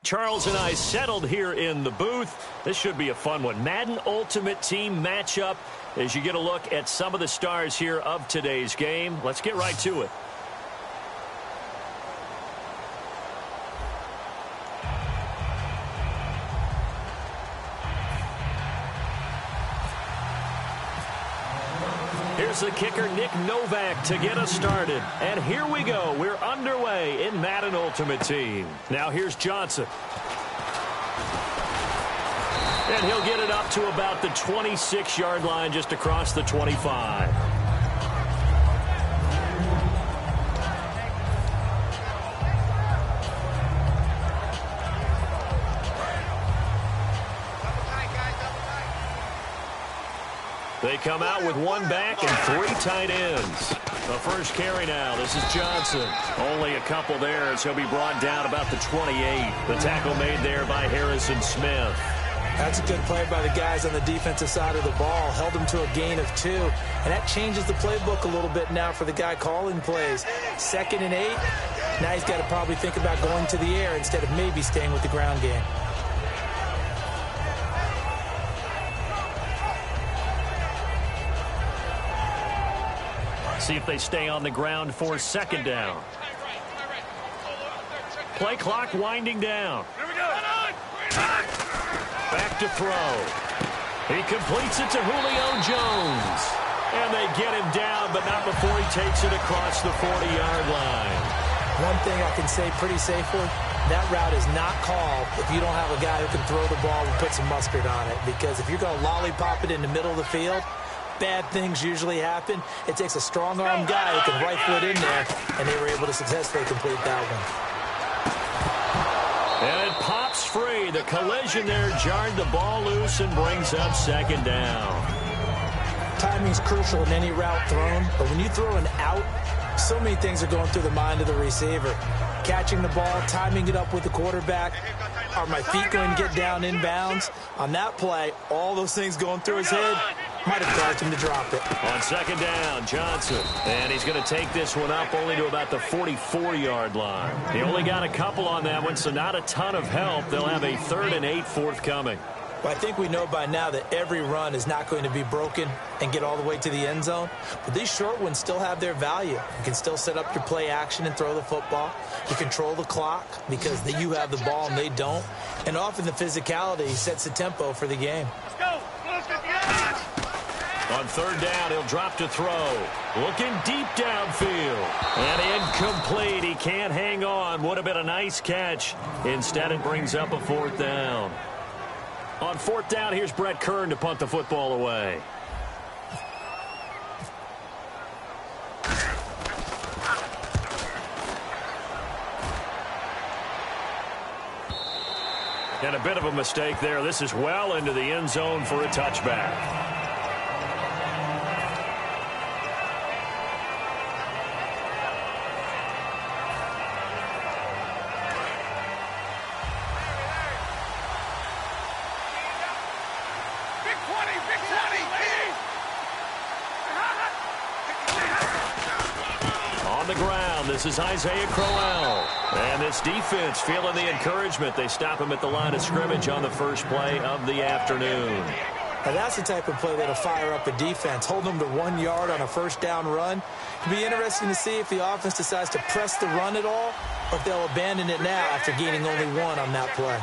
Charles and I settled here in the booth. This should be a fun one. Madden Ultimate Team matchup as you get a look at some of the stars here of today's game. Let's get right to it. Here's the kicker, Nick Novak, to get us started. And here we go. We're underway in Madden Ultimate Team. Now here's Johnson. And he'll get it up to about the 26-yard line, just across the 25. They come out with one back and three tight ends. The first carry now. This is Johnson. Only a couple there as he'll be brought down about the 28. The tackle made there by Harrison Smith. That's a good play by the guys on the defensive side of the ball. Held them to a gain of 2. And that changes the playbook a little bit now for the guy calling plays. 2nd and 8. Now he's got to probably think about going to the air instead of maybe staying with the ground game. See if they stay on the ground for 2nd down. Play clock winding down. Back to throw. He completes it to Julio Jones. And they get him down, but not before he takes it across the 40-yard line. One thing I can say pretty safely, that route is not called if you don't have a guy who can throw the ball and put some mustard on it. Because if you're going to lollipop it in the middle of the field, bad things usually happen. It takes a strong-arm guy who can rifle it in there, and they were able to successfully complete that one. And it pops free. The collision there jarred the ball loose and brings up 2nd down. Timing's crucial in any route thrown, but when you throw an out, so many things are going through the mind of the receiver. Catching the ball, timing it up with the quarterback. Are my feet going to get down inbounds? On that play, all those things going through his head might have caused him to drop it. On 2nd down, Johnson. And he's going to take this one up only to about the 44-yard line. He only got a couple on that one, so not a ton of help. They'll have a 3rd and 8 forthcoming. Well, I think we know by now that every run is not going to be broken and get all the way to the end zone. But these short ones still have their value. You can still set up your play action and throw the football. You control the clock because you have the ball and they don't. And often the physicality sets the tempo for the game. On 3rd down, he'll drop to throw. Looking deep downfield. And incomplete. He can't hang on. Would have been a nice catch. Instead, it brings up a 4th down. On 4th down, here's Brett Kern to punt the football away. And a bit of a mistake there. This is well into the end zone for a touchback. This is Isaiah Crowell. And this defense feeling the encouragement. They stop him at the line of scrimmage on the first play of the afternoon. Now that's the type of play that'll fire up a defense. Hold them to 1 yard on a 1st down run. It'll be interesting to see if the offense decides to press the run at all or if they'll abandon it now after gaining only 1 on that play.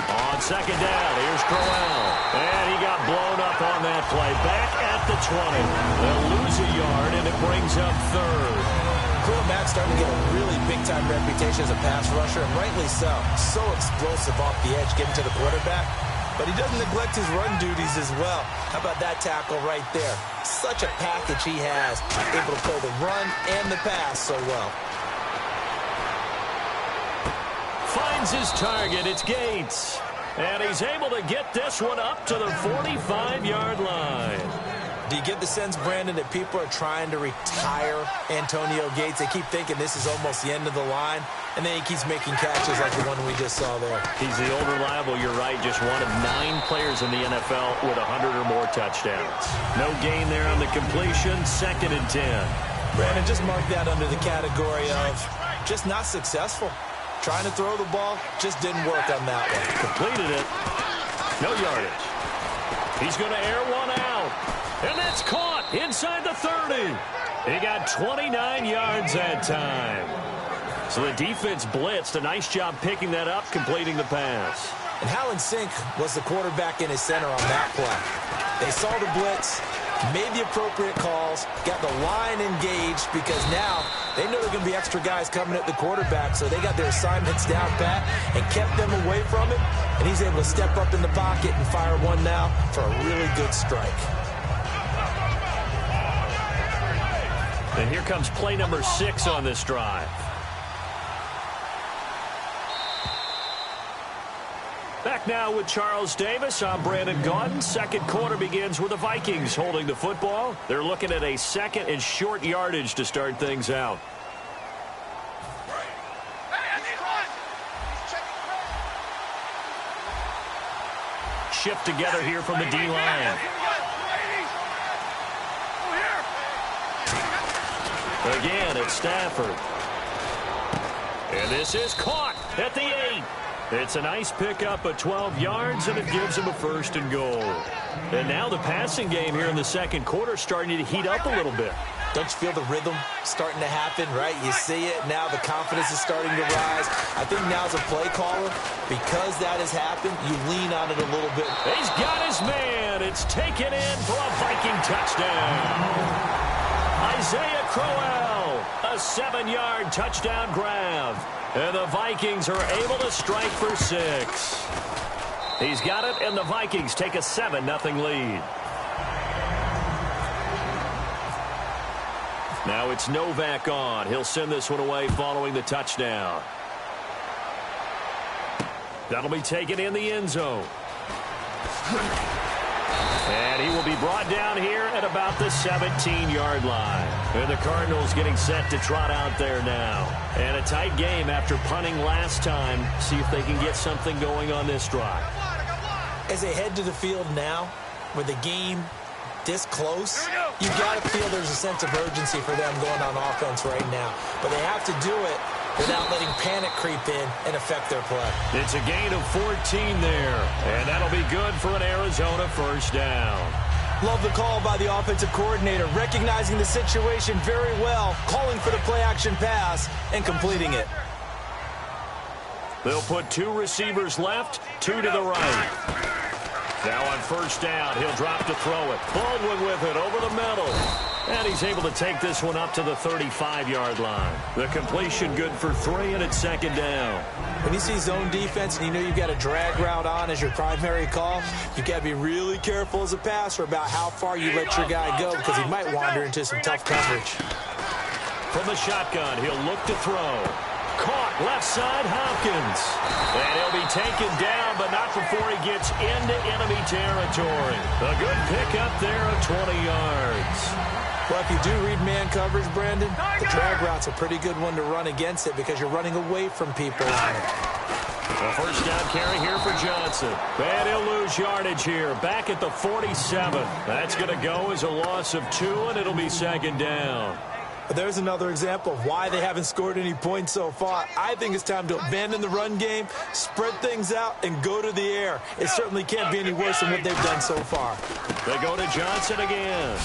On 2nd down, here's Crowell. And he got blown up on that play. Back at the 20. They'll lose a yard, and it brings up 3rd. Khalil Mack's starting to get a really big-time reputation as a pass rusher, and rightly so. So explosive off the edge, getting to the quarterback. But he doesn't neglect his run duties as well. How about that tackle right there? Such a package he has, able to play the run and the pass so well. Finds his target. It's Gates. And he's able to get this one up to the 45-yard line. Do you get the sense, Brandon, that people are trying to retire Antonio Gates? They keep thinking this is almost the end of the line, and then he keeps making catches like the one we just saw there. He's the old reliable, you're right, just one of 9 players in the NFL with 100 or more touchdowns. No gain there on the completion, 2nd and 10. Brandon, just mark that under the category of just not successful. Trying to throw the ball, just didn't work on that one. Completed it. No yardage. He's going to air one out. And that's caught inside the 30. He got 29 yards that time. So the defense blitzed. A nice job picking that up, completing the pass. And Howland Sink was the quarterback in his center on that play. They saw the blitz, made the appropriate calls, got the line engaged because now they know there are going to be extra guys coming at the quarterback, so they got their assignments down pat and kept them away from him, and he's able to step up in the pocket and fire one now for a really good strike. And here comes play number 6 on this drive. Back now with Charles Davis. I'm Brandon Gaudin. Second quarter begins with the Vikings holding the football. They're looking at a 2nd and short yardage to start things out. Shift together here from the D-line. Again, it's Stafford. And this is caught at the 8. It's a nice pickup of 12 yards, and it gives him a 1st and goal. And now the passing game here in the second quarter starting to heat up a little bit. Don't you feel the rhythm starting to happen, right? You see it. Now the confidence is starting to rise. I think now as a play caller, because that has happened, you lean on it a little bit. He's got his man. It's taken in for a Viking touchdown. Isaiah Crowell, a 7-yard touchdown grab. And the Vikings are able to strike for 6. He's got it, and the Vikings take a 7-0 lead. Now it's Novak on. He'll send this one away following the touchdown. That'll be taken in the end zone. And he will be brought down here at about the 17-yard line. And the Cardinals getting set to trot out there now. And a tight game after punting last time. See if they can get something going on this drive. As they head to the field now, with the game this close, you got to feel there's a sense of urgency for them going on offense right now. But they have to do it without letting panic creep in and affect their play. It's a gain of 14 there, and that'll be good for an Arizona 1st down. Love the call by the offensive coordinator, recognizing the situation very well, calling for the play-action pass and completing it. They'll put 2 receivers left, 2 to the right. Now on 1st down, he'll drop to throw it. Baldwin with it over the middle. And he's able to take this one up to the 35-yard line. The completion good for 3, and it's 2nd down. When you see zone defense and you know you've got a drag route on as your primary call, you've got to be really careful as a passer about how far you let your guy go because he might wander into some tough coverage. From the shotgun, he'll look to throw. Caught left side, Hopkins. And he'll be taken down, but not before he gets into enemy territory. A good pickup there of 20 yards. Well, if you do read man coverage, Brandon, the drag route's a pretty good one to run against it because you're running away from people on it. A 1st down carry here for Johnson. And he'll lose yardage here. Back at the 47. That's going to go as a loss of 2, and it'll be 2nd down. But there's another example of why they haven't scored any points so far. I think it's time to abandon the run game, spread things out, and go to the air. It certainly can't be any worse than what they've done so far. They go to Johnson again.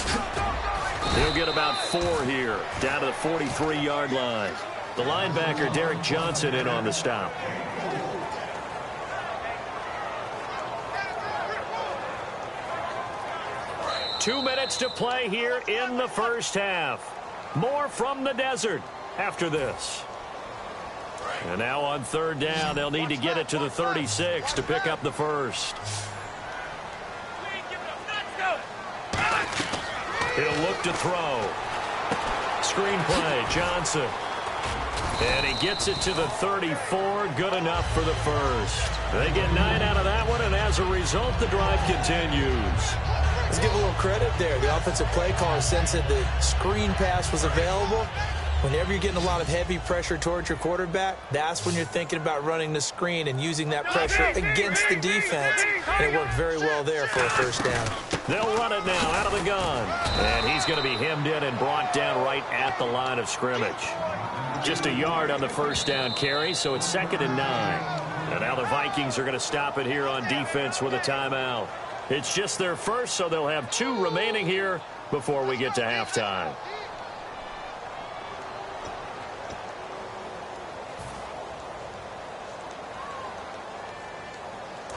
He'll get about 4 here, down to the 43-yard line. The linebacker, Derek Johnson, in on the stop. Two minutes to play here in the 1st half. More from the desert after this. And now on 3rd down, they'll need to get it to the 36 to pick up the 1st. He'll look to throw. Screen play, Johnson. And he gets it to the 34. Good enough for the 1st. They get 9 out of that one, and as a result, the drive continues. Let's give a little credit there. The offensive play caller sensed that the screen pass was available. Whenever you're getting a lot of heavy pressure towards your quarterback, that's when you're thinking about running the screen and using that pressure against the defense. And it worked very well there for a first down. They'll run it now out of the gun. And he's going to be hemmed in and brought down right at the line of scrimmage. Just a yard on the first down carry, so it's 2nd and 9. And now the Vikings are going to stop it here on defense with a timeout. It's just their first, so they'll have 2 remaining here before we get to halftime.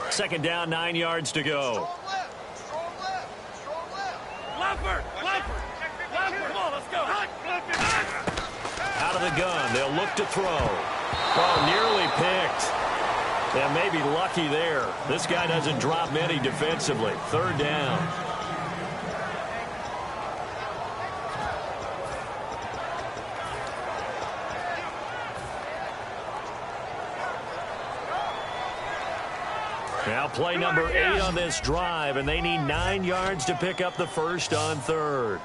Second down, 9 yards to go. Out of the gun, they'll look to throw. Oh, nearly picked. And maybe lucky there. This guy doesn't drop many defensively. 3rd down. Now play number 8 on this drive, and they need 9 yards to pick up the first on 3rd.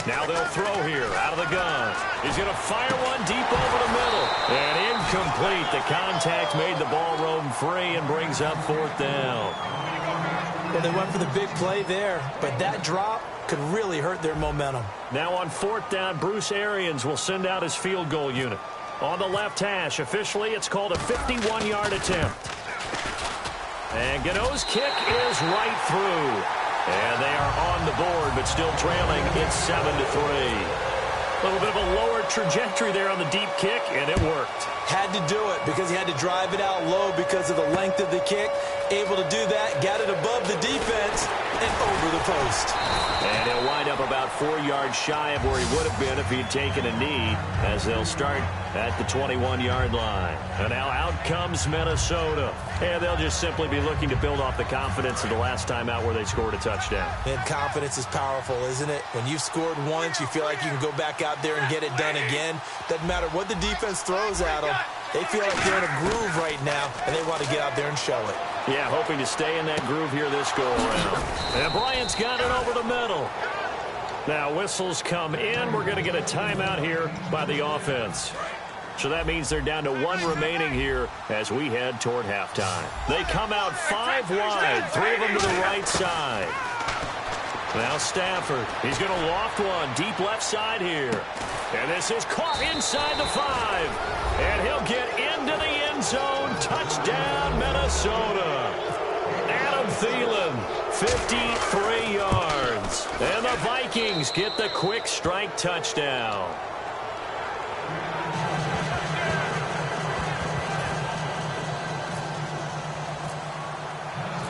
Now they'll throw here out of the gun. He's going to fire one deep over the middle. And incomplete. The contact made the ball roam free and brings up 4th down. Well, they went for the big play there, but that drop could really hurt their momentum. Now on 4th down, Bruce Arians will send out his field goal unit. On the left hash, officially, it's called a 51-yard attempt. And Gano's kick is right through. And they are on the board, but still trailing. It's 7-3. A little bit of a lower trajectory there on the deep kick, and it worked. Had to do it because he had to drive it out low because of the length of the kick. Able to do that, got it above the defense, and over the post. And he'll wind up about 4 yards shy of where he would have been if he'd taken a knee, as they'll start at the 21-yard line. And now out comes Minnesota. And they'll just simply be looking to build off the confidence of the last time out where they scored a touchdown. And confidence is powerful, isn't it? When you've scored once, you feel like you can go back out there and get it done again. Doesn't matter what the defense throws at them. They feel like they're in a groove right now, and they want to get out there and show it. Yeah, hoping to stay in that groove here this go-around. And Bryant's got it over the middle. Now whistles come in. We're going to get a timeout here by the offense. So that means they're down to 1 remaining here as we head toward halftime. They come out 5 wide, 3 of them to the right side. Now Stafford, he's going to loft one deep left side here. And this is caught inside the 5. And he'll get into the end zone. Touchdown, Minnesota. Adam Thielen, 53 yards. And the Vikings get the quick strike touchdown.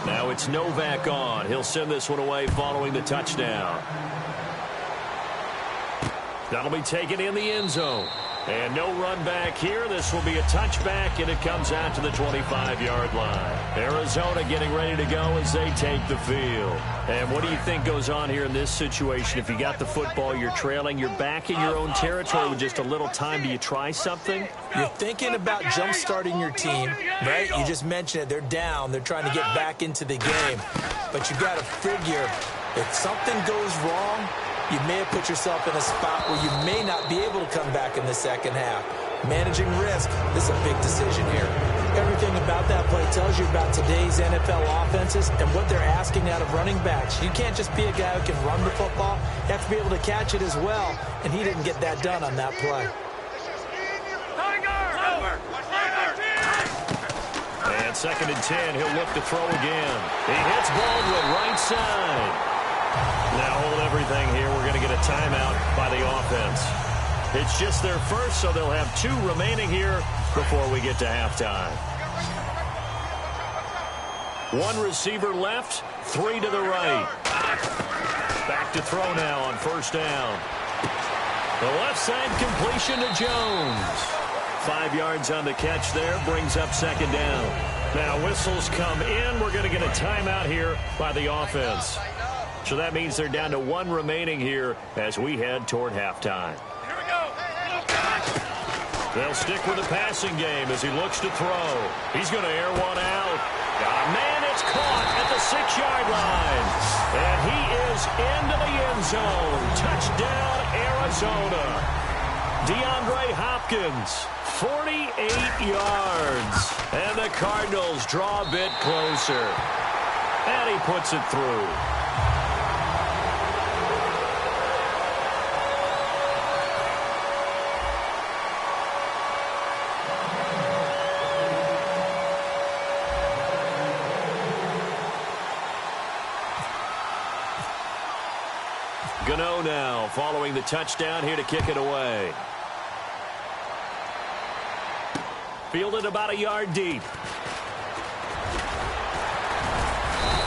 Now it's Novak on. He'll send this one away following the touchdown. That'll be taken in the end zone. And no run back here. This will be a touchback, and it comes out to the 25-yard line. Arizona getting ready to go as they take the field. And what do you think goes on here in this situation? If you got the football, you're trailing, you're back in your own territory with just a little time. Do you try something? You're thinking about jump-starting your team, right? You just mentioned it. They're down. They're trying to get back into the game. But you got to figure if something goes wrong, you may have put yourself in a spot where you may not be able to come back in the second half. Managing risk, this is a big decision here. Everything about that play tells you about today's NFL offenses and what they're asking out of running backs. You can't just be a guy who can run the football. You have to be able to catch it as well, and he didn't get that done on that play. And 2nd and 10, he'll look to throw again. He hits Baldwin right side. Now hold everything here. We're going to get a timeout by the offense. It's just their first, so they'll have 2 remaining here before we get to halftime. 1 receiver left, 3 to the right. Back to throw now on first down. The left side completion to Jones. 5 yards on the catch there, brings up 2nd down. Now whistles come in. We're going to get a timeout here by the offense. So that means they're down to 1 remaining here as we head toward halftime. Here we go. They'll stick with the passing game as he looks to throw. He's going to air one out. Man, it's caught at the 6-yard line. And he is into the end zone. Touchdown, Arizona. DeAndre Hopkins, 48 yards. And the Cardinals draw a bit closer. And he puts it through. Gano now following the touchdown here to kick it away. Fielded about a yard deep.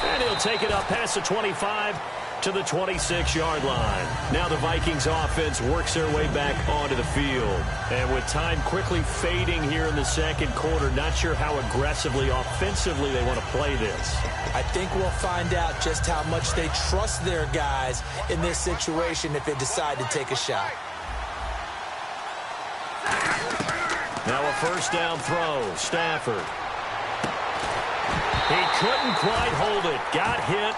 And he'll take it up past the 25 to the 26-yard line. Now the Vikings offense works their way back onto the field. And with time quickly fading here in the second quarter, not sure how aggressively, offensively they want to play this. I think we'll find out just how much they trust their guys in this situation if they decide to take a shot. Now a first down throw. Stafford. He couldn't quite hold it. Got hit.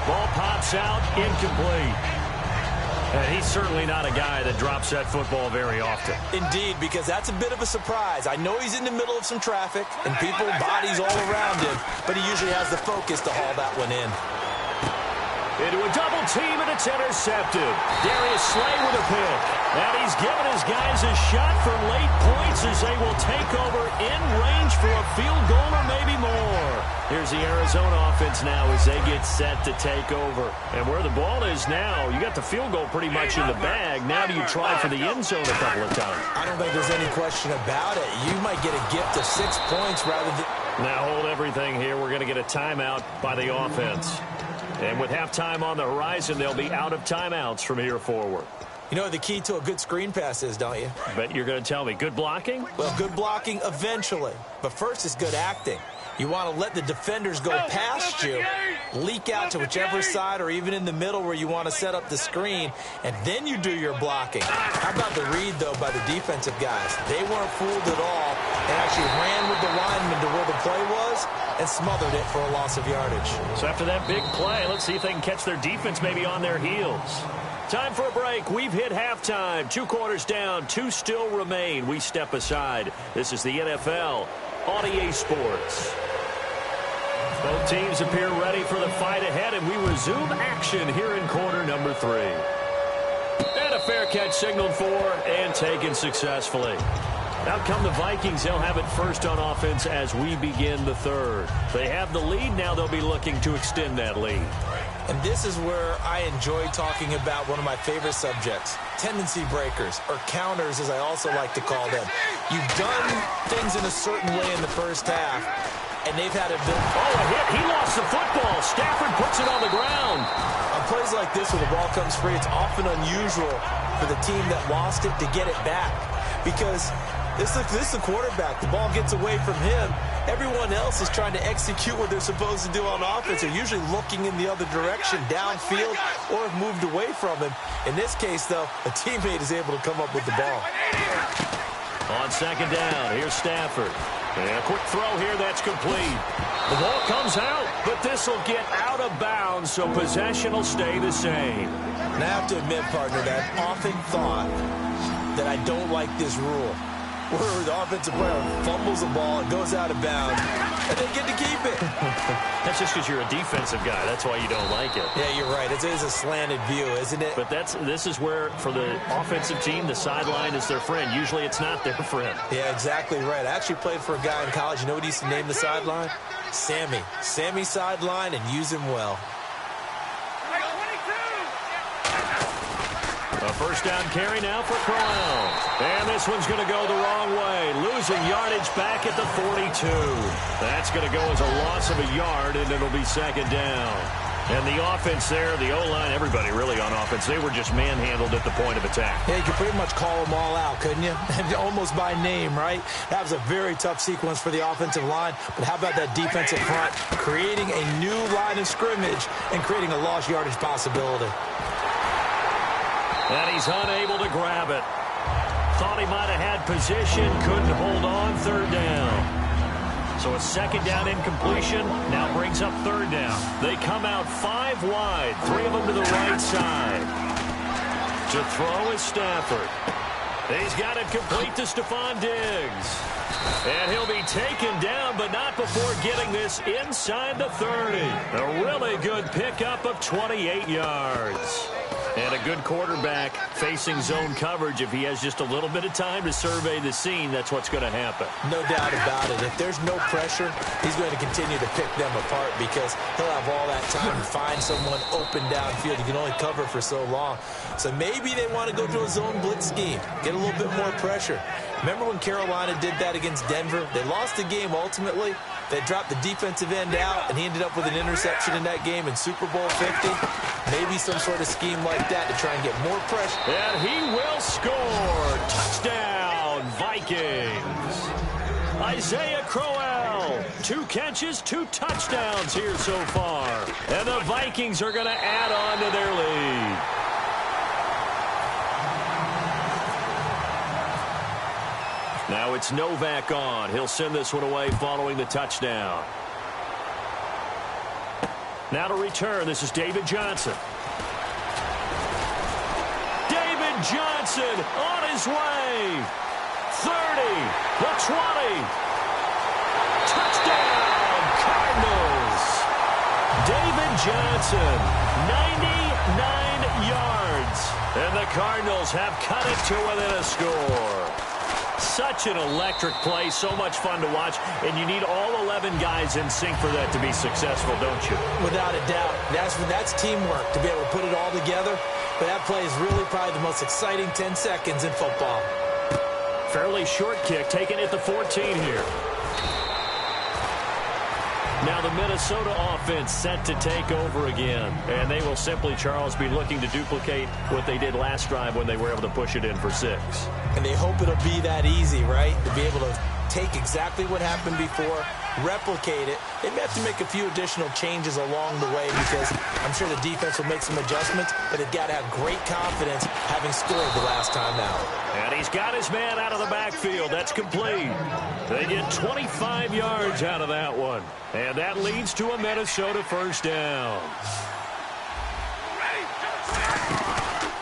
Ball pops out. Incomplete. And he's certainly not a guy that drops that football very often. Indeed, because that's a bit of a surprise. I know he's in the middle of some traffic and people, bodies all around him, but he usually has the focus to haul that one in. Into a double team, and it's intercepted. Darius Slay with a pick. And he's given his guys a shot for late points as they will take over in range for a field goal or maybe more. Here's the Arizona offense now as they get set to take over. And where the ball is now, you got the field goal pretty much in the bag. Now do you try for the end zone a couple of times? I don't think there's any question about it. You might get a gift of 6 points rather than... Now hold everything here. We're going to get a timeout by the offense. And with halftime on the horizon, they'll be out of timeouts from here forward. You know what the key to a good screen pass is, don't you? Bet you're going to tell me. Good blocking? Well, good blocking eventually. But first is good acting. You want to let the defenders go past you, leak out to whichever side or even in the middle where you want to set up the screen, and then you do your blocking. How about the read, though, by the defensive guys? They weren't fooled at all and actually ran with the lineman to where the play was and smothered it for a loss of yardage. So after that big play, let's see if they can catch their defense maybe on their heels. Time for a break. We've hit halftime. 2 quarters down. 2 still remain. We step aside. This is the NFL on EA Sports. Both teams appear ready for the fight ahead, and we resume action here in quarter number 3. And a fair catch signaled for and taken successfully. Out come the Vikings. They'll have it first on offense as we begin the third. They have the lead. Now they'll be looking to extend that lead. And this is where I enjoy talking about one of my favorite subjects, tendency breakers, or counters as I also like to call them. You've done things in a certain way in the first half, and they've had a bit. Oh, a hit. He lost the football. Stafford puts it on the ground. On plays like this where the ball comes free, it's often unusual for the team that lost it to get it back. Because this is the quarterback. The ball gets away from him. Everyone else is trying to execute what they're supposed to do on offense. They're usually looking in the other direction, downfield, or have moved away from him. In this case, though, a teammate is able to come up with the ball. On second down, here's Stafford. And a quick throw here that's complete. The ball comes out, but this will get out of bounds, so possession will stay the same. And I have to admit, partner, that I've often thought that I don't like this rule, where the offensive player fumbles the ball, it goes out of bounds, and they get to keep it. That's just because you're a defensive guy. That's why you don't like it. Yeah, you're right. It is a slanted view, isn't it? But this is where, for the offensive team, the sideline is their friend. Usually it's not their friend. Yeah, exactly right. I actually played for a guy in college. You know what he used to name the sideline? Sammy. Sammy sideline, and use him well. A first down carry now for Crowell. And this one's going to go the wrong way. Losing yardage back at the 42. That's going to go as a loss of a yard, and it'll be second down. And the offense there, the O-line, everybody really on offense, they were just manhandled at the point of attack. Yeah, you could pretty much call them all out, couldn't you? Almost by name, right? That was a very tough sequence for the offensive line. But how about that defensive front creating a new line of scrimmage and creating a lost yardage possibility? And he's unable to grab it. Thought he might have had position, couldn't hold on. Third down. So a second down incompletion now brings up third down. They come out 5 wide, 3 of them to the right side. To throw is Stafford. He's got it complete to Stephon Diggs. And he'll be taken down, but not before getting this inside the 30. A really good pickup of 28 yards. And a good quarterback facing zone coverage. If he has just a little bit of time to survey the scene, that's what's going to happen. No doubt about it. If there's no pressure, he's going to continue to pick them apart because he'll have all that time to find someone open downfield. He can only cover for so long. So maybe they want to go to a zone blitz scheme, get a little bit more pressure. Remember when Carolina did that against Denver? They lost the game ultimately. They dropped the defensive end out, and he ended up with an interception in that game in Super Bowl 50. Maybe some sort of scheme like that to try and get more pressure. And he will score. Touchdown, Vikings. Isaiah Crowell, 2 catches, 2 touchdowns here so far. And the Vikings are going to add on to their lead. Now it's Novak on. He'll send this one away following the touchdown. Now to return, this is David Johnson. David Johnson on his way. 30, the 20. Touchdown, Cardinals. David Johnson, 99 yards. And the Cardinals have cut it to within a score. Such an electric play, so much fun to watch, and you need all 11 guys in sync for that to be successful, don't you? Without a doubt. That's teamwork, to be able to put it all together. But that play is really probably the most exciting 10 seconds in football. Fairly short kick, taken at the 14 here. Now the Minnesota offense set to take over again. And they will simply, Charles, be looking to duplicate what they did last drive when they were able to push it in for 6. And they hope it'll be that easy, right? To be able to take exactly what happened before, replicate it. They may have to make a few additional changes along the way because I'm sure the defense will make some adjustments, but they've got to have great confidence having scored the last time out. And he's got his man out of the backfield. That's complete. They get 25 yards out of that one. And that leads to a Minnesota first down.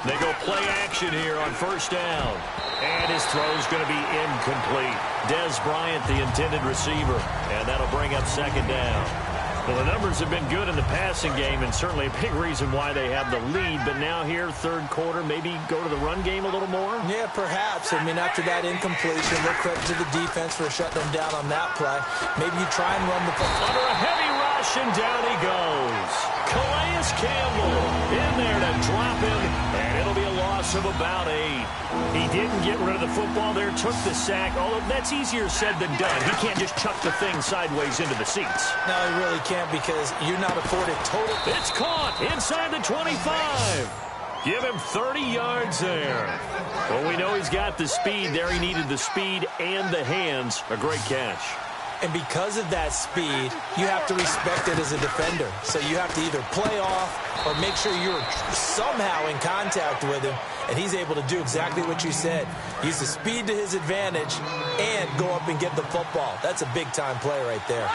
They go play action here on first down. And his throw's going to be incomplete. Dez Bryant, the intended receiver. And that'll bring up second down. Well, the numbers have been good in the passing game, and certainly a big reason why they have the lead. But now here, third quarter, maybe go to the run game a little more? Yeah, perhaps. I mean, after that incompletion, no credit to the defense for shutting them down on that play. Maybe you try and run the ball. Under a heavy rush, and down he goes. Calais Campbell in there to drop him, and it'll be a loss of about 8. He didn't get rid of the football there, took the sack, although that's easier said than done. He can't just chuck the thing sideways into the seats. No, he really can't because you're not afforded total. It's caught inside the 25. Give him 30 yards there. Well, we know he's got the speed there. He needed the speed and the hands. A great catch. And because of that speed, you have to respect it as a defender. So you have to either play off or make sure you're somehow in contact with him, and he's able to do exactly what you said. Use the speed to his advantage and go up and get the football. That's a big-time play right there.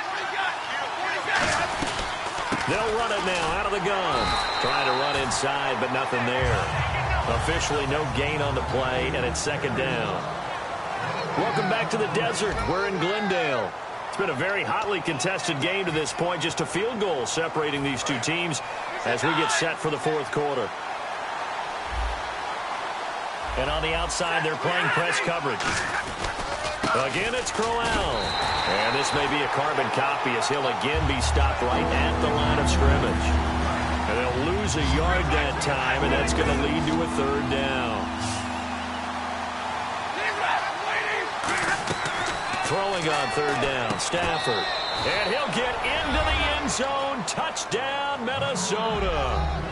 They'll run it now out of the gun. Trying to run inside, but nothing there. Officially no gain on the play, and it's second down. Welcome back to the desert. We're in Glendale. It's been a very hotly contested game to this point. Just a field goal separating these two teams as we get set for the fourth quarter. And on the outside, they're playing press coverage. Again, it's Crowell. And this may be a carbon copy as he'll again be stopped right at the line of scrimmage. And they'll lose a yard that time, and that's going to lead to a third down. Throwing on third down, Stafford. And he'll get into the end zone. Touchdown, Minnesota.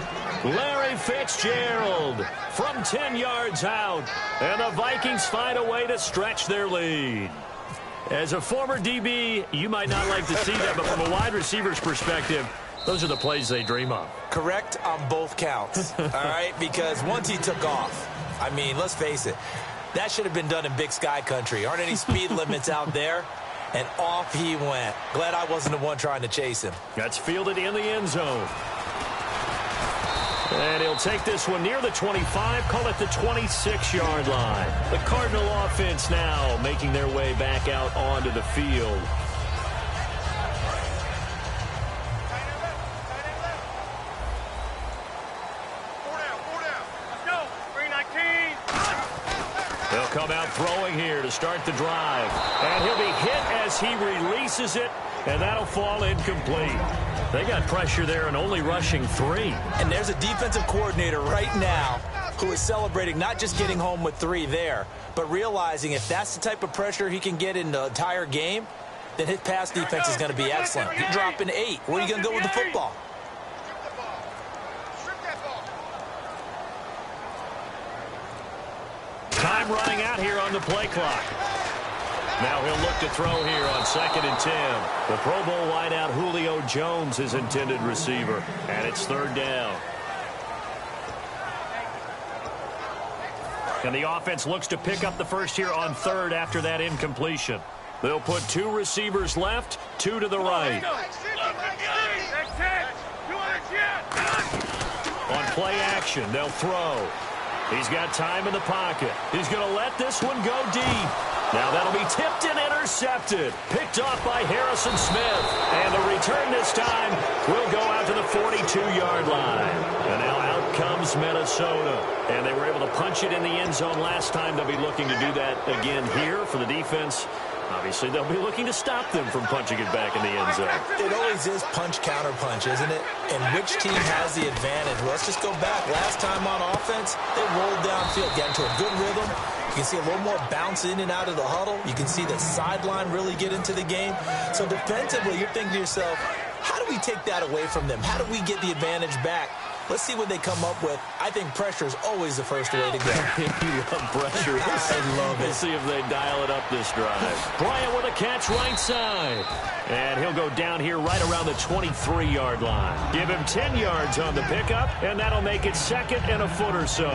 Larry Fitzgerald from 10 yards out. And the Vikings find a way to stretch their lead. As a former DB, you might not like to see that, but from a wide receiver's perspective, those are the plays they dream of. Correct on both counts, all right? Because once he took off, I mean, let's face it, That should have been done in Big Sky country. Aren't any speed limits out there? And off he went. Glad I wasn't the one trying to chase him. That's fielded in the end zone. And he'll take this one near the 25, call it the 26-yard line. The Cardinal offense now making their way back out onto the field. They'll come out throwing here to start the drive. And he'll be hit as he releases it, and that'll fall incomplete. They got pressure there and only rushing 3. And there's a defensive coordinator right now who is celebrating not just getting home with 3 there, but realizing if that's the type of pressure he can get in the entire game, then his pass defense is going to be excellent. You're dropping 8. Where are you going to go with the football? Time running out here on the play clock. Now he'll look to throw here on 2nd and 10. The Pro Bowl wideout Julio Jones, his intended receiver. And it's 3rd down. And the offense looks to pick up the first here on 3rd after that incompletion. They'll put 2 receivers left, 2 to the right. On play action, they'll throw. He's got time in the pocket. He's going to let this one go deep. Now that'll be tipped and intercepted. Picked off by Harrison Smith. And the return this time will go out to the 42-yard line. And now out comes Minnesota. And they were able to punch it in the end zone last time. They'll be looking to do that again here for the defense. Obviously, they'll be looking to stop them from punching it back in the end zone. It always is punch-counter-punch, isn't it? And which team has the advantage? Well, let's just go back. Last time on offense, they rolled downfield, got into a good rhythm. You can see a little more bounce in and out of the huddle. You can see the sideline really get into the game. So defensively, you're thinking to yourself, how do we take that away from them? How do we get the advantage back? Let's see what they come up with. I think pressure is always the first way to go. You love pressure. I love it. Let's see if they dial it up this drive. Bryant with a catch right side. And he'll go down here right around the 23-yard line. Give him 10 yards on the pickup, and that'll make it 2nd and a foot or so.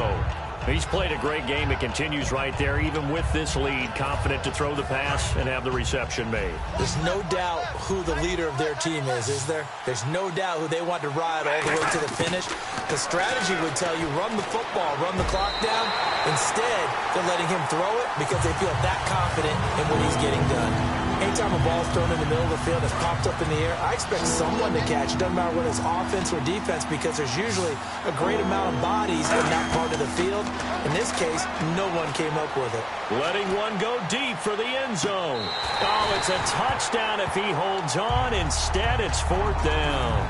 He's played a great game. It continues right there, even with this lead, confident to throw the pass and have the reception made. There's no doubt who the leader of their team is there? There's no doubt who they want to ride all the way to the finish. The strategy would tell you run the football, run the clock down. Instead, they're letting him throw it because they feel that confident in what he's getting done. Anytime a ball's thrown in the middle of the field that's popped up in the air, I expect someone to catch. It doesn't matter whether it's offense or defense because there's usually a great amount of bodies in that part of the field. In this case, no one came up with it. Letting one go deep for the end zone. Oh, it's a touchdown if he holds on. Instead, it's 4th down.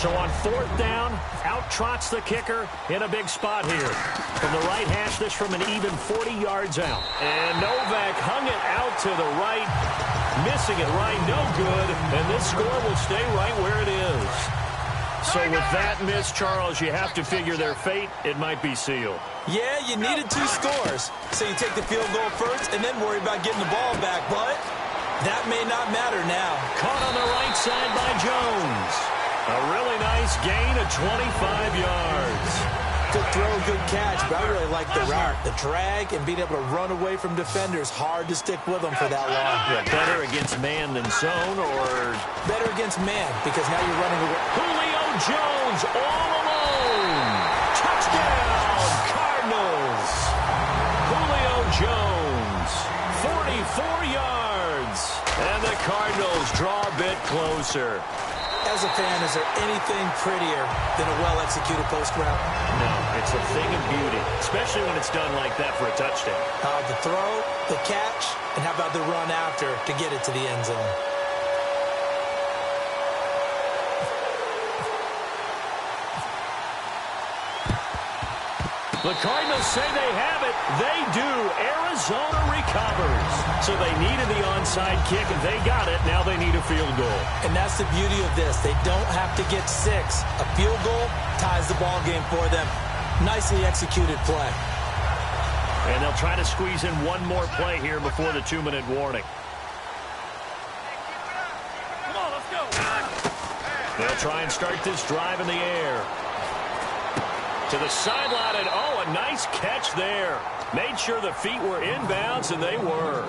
So on 4th down, out trots the kicker in a big spot here. From the right hash, this from an even 40 yards out. And Novak hung it out to the right, missing it right, no good. And this score will stay right where it is. So with that miss, Charles, you have to figure their fate. It might be sealed. Yeah, you needed 2 scores. So you take the field goal first and then worry about getting the ball back. But that may not matter now. Caught on the right side by Jones. A really nice gain of 25 yards. Good throw, good catch, but I really like the route. The drag and being able to run away from defenders, hard to stick with them for that long. Yeah, better against man than zone, or? Better against man, because now you're running away. Julio Jones all alone. Touchdown, Cardinals. Julio Jones, 44 yards. And the Cardinals draw a bit closer. As a fan, is there anything prettier than a well-executed post route? No, it's a thing of beauty, especially when it's done like that for a touchdown. The throw, the catch, and how about the run after to get it to the end zone? The Cardinals say they have it. They do. Arizona recovers. So they needed the onside kick, and they got it. Now they need a field goal. And that's the beauty of this. They don't have to get 6. A field goal ties the ball game for them. Nicely executed play. And they'll try to squeeze in one more play here before the 2-minute warning. Come on, let's go. They'll try and start this drive in the air. To the sideline, and oh, a nice catch there. Made sure the feet were inbounds, and they were.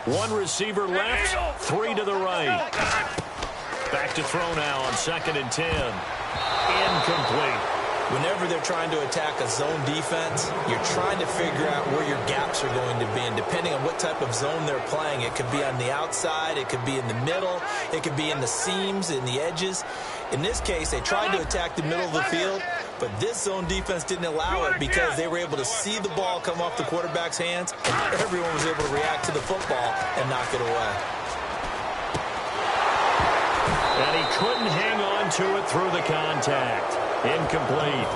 One receiver left, 3 to the right. Back to throw now on 2nd and 10. Incomplete. Whenever they're trying to attack a zone defense, you're trying to figure out where your gaps are going to be. And depending on what type of zone they're playing, it could be on the outside, it could be in the middle, it could be in the seams, in the edges. In this case, they tried to attack the middle of the field, but this zone defense didn't allow it because they were able to see the ball come off the quarterback's hands, and everyone was able to react to the football and knock it away. And he couldn't hang on to it through the contact. Incomplete.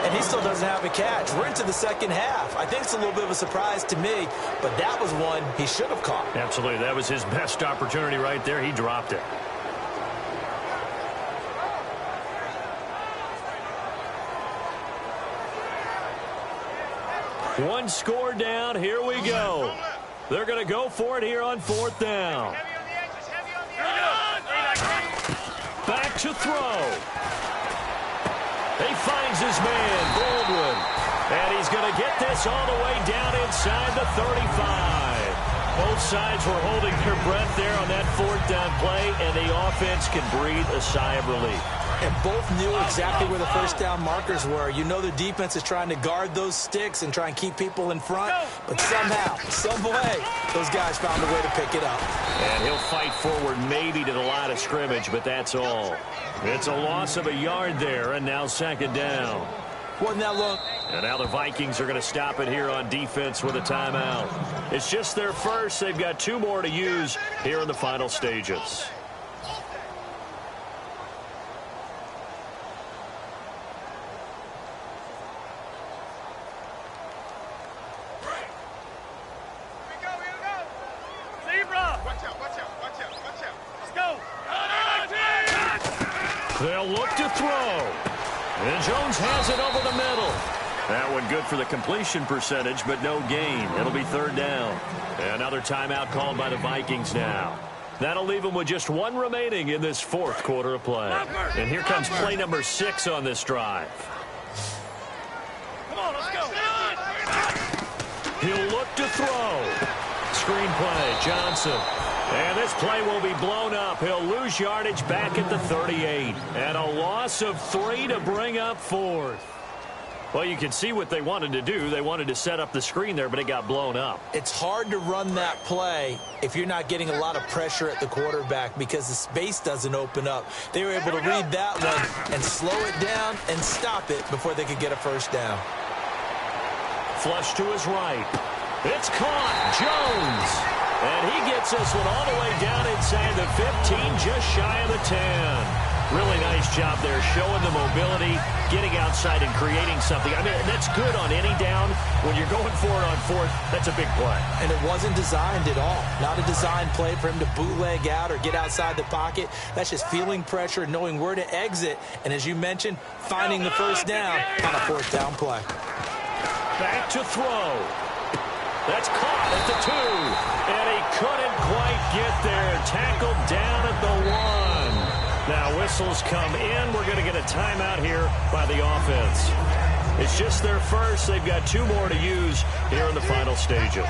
And he still doesn't have a catch. We're into the second half. I think it's a little bit of a surprise to me, but that was one he should have caught. Absolutely. That was his best opportunity right there. He dropped it. One score down. Here we go. They're going to go for it here on 4th down. Back to throw. He finds his man, Baldwin. And he's going to get this all the way down inside the 35. Both sides were holding their breath there on that 4th down play, and the offense can breathe a sigh of relief. And both knew exactly where the first down markers were. You know the defense is trying to guard those sticks and try and keep people in front, but somehow, some way, those guys found a way to pick it up. And he'll fight forward maybe to the line of scrimmage, but that's all. It's a loss of a yard there, and now 2nd down. Wasn't that long? And now the Vikings are going to stop it here on defense with a timeout. It's just their first. They've got 2 more to use here in the final stages. They'll look to throw. And Jones has it over the middle. That one good for the completion percentage, but no gain. It'll be 3rd down. Another timeout called by the Vikings now. That'll leave them with just 1 remaining in this 4th quarter of play. And here comes play number 6 on this drive. Come on, let's go. He'll look to throw. Screen play, Johnson. And this play will be blown up. He'll lose yardage back at the 38. And a loss of 3 to bring up 4th. Well, you can see what they wanted to do. They wanted to set up the screen there, but it got blown up. It's hard to run that play if you're not getting a lot of pressure at the quarterback because the space doesn't open up. They were able to read that one and slow it down and stop it before they could get a first down. Flush to his right. It's caught. Jones. And he gets this one all the way down inside the 15, just shy of the 10. Really nice job there, showing the mobility, getting outside and creating something. I mean, that's good on any down. When you're going for it on 4th, that's a big play. And it wasn't designed at all. Not a designed play for him to bootleg out or get outside the pocket. That's just feeling pressure, knowing where to exit, and as you mentioned, finding the first down on a 4th down play. Back to throw. That's caught at the 2. And he couldn't quite get there. Tackled down at the 1. Now whistles come in. We're going to get a timeout here by the offense. It's just their first. They've got 2 more to use here in the final stages.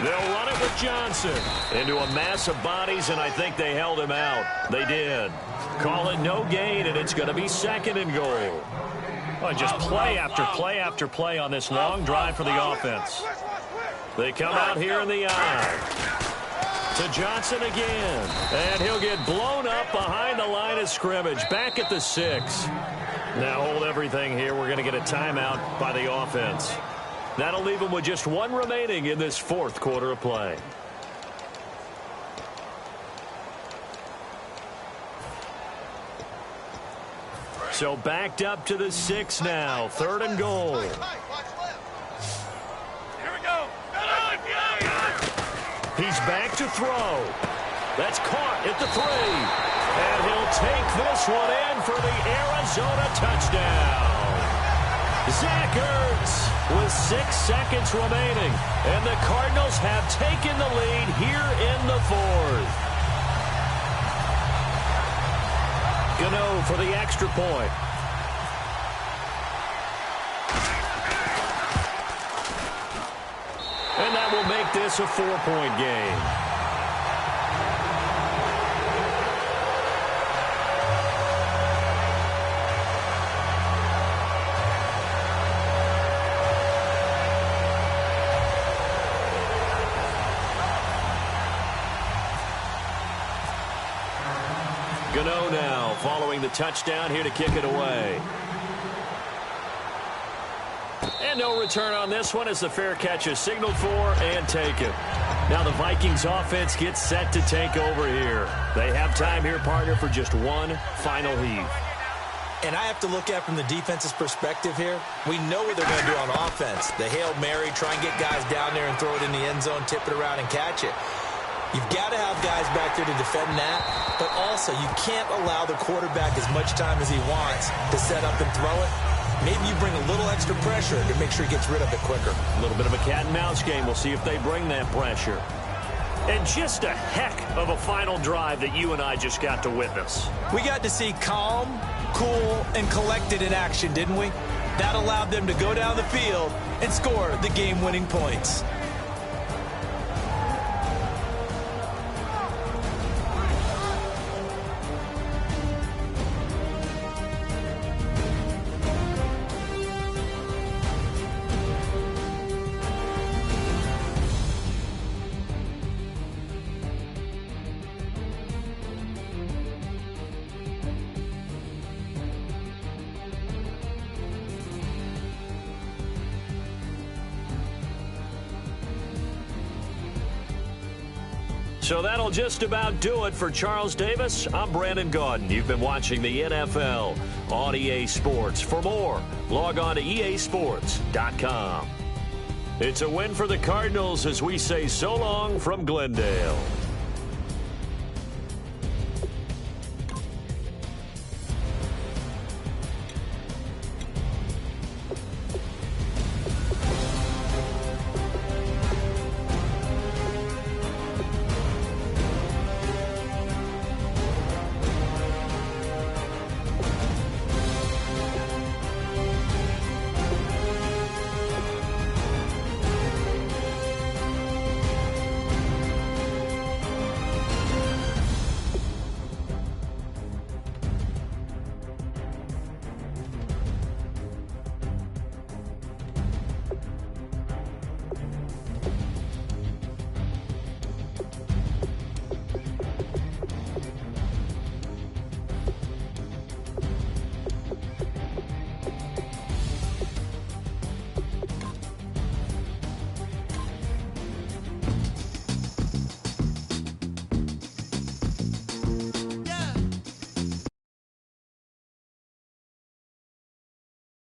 They'll run it with Johnson into a mass of bodies, and I think they held him out. They did. Call it no gain, and it's going to be 2nd and goal. Well, just play after play after play on this long drive for the offense. They come out here in the eye. To Johnson again. And he'll get blown up behind the line of scrimmage. Back at the 6. Now hold everything here. We're going to get a timeout by the offense. That'll leave them with just 1 remaining in this 4th quarter of play. So backed up to the 6 now. 3rd and goal. Here we go. He's back to throw. That's caught at the 3. And he'll take this one in for the Arizona touchdown. Zach Ertz with 6 seconds remaining. And the Cardinals have taken the lead here in the fourth. Gano for the extra point. And that will make this a 4-point game. Gano now following the touchdown here to kick it away. And no return on this one as the fair catch is signaled for and taken. Now the Vikings offense gets set to take over here. They have time here, partner, for just one final heave. And I have to look at it from the defense's perspective here. We know what they're going to do on offense. The Hail Mary, try and get guys down there and throw it in the end zone, tip it around and catch it. You've got to have guys back there to defend that, but also you can't allow the quarterback as much time as he wants to set up and throw it. Maybe you bring a little extra pressure to make sure he gets rid of it quicker. A little bit of a cat and mouse game. We'll see if they bring that pressure. And just a heck of a final drive that you and I just got to witness. We got to see calm, cool, and collected in action, didn't we? That allowed them to go down the field and score the game-winning points. So that'll just about do it for Charles Davis. I'm Brandon Gaudin. You've been watching the NFL on EA Sports. For more, log on to easports.com. It's a win for the Cardinals as we say so long from Glendale.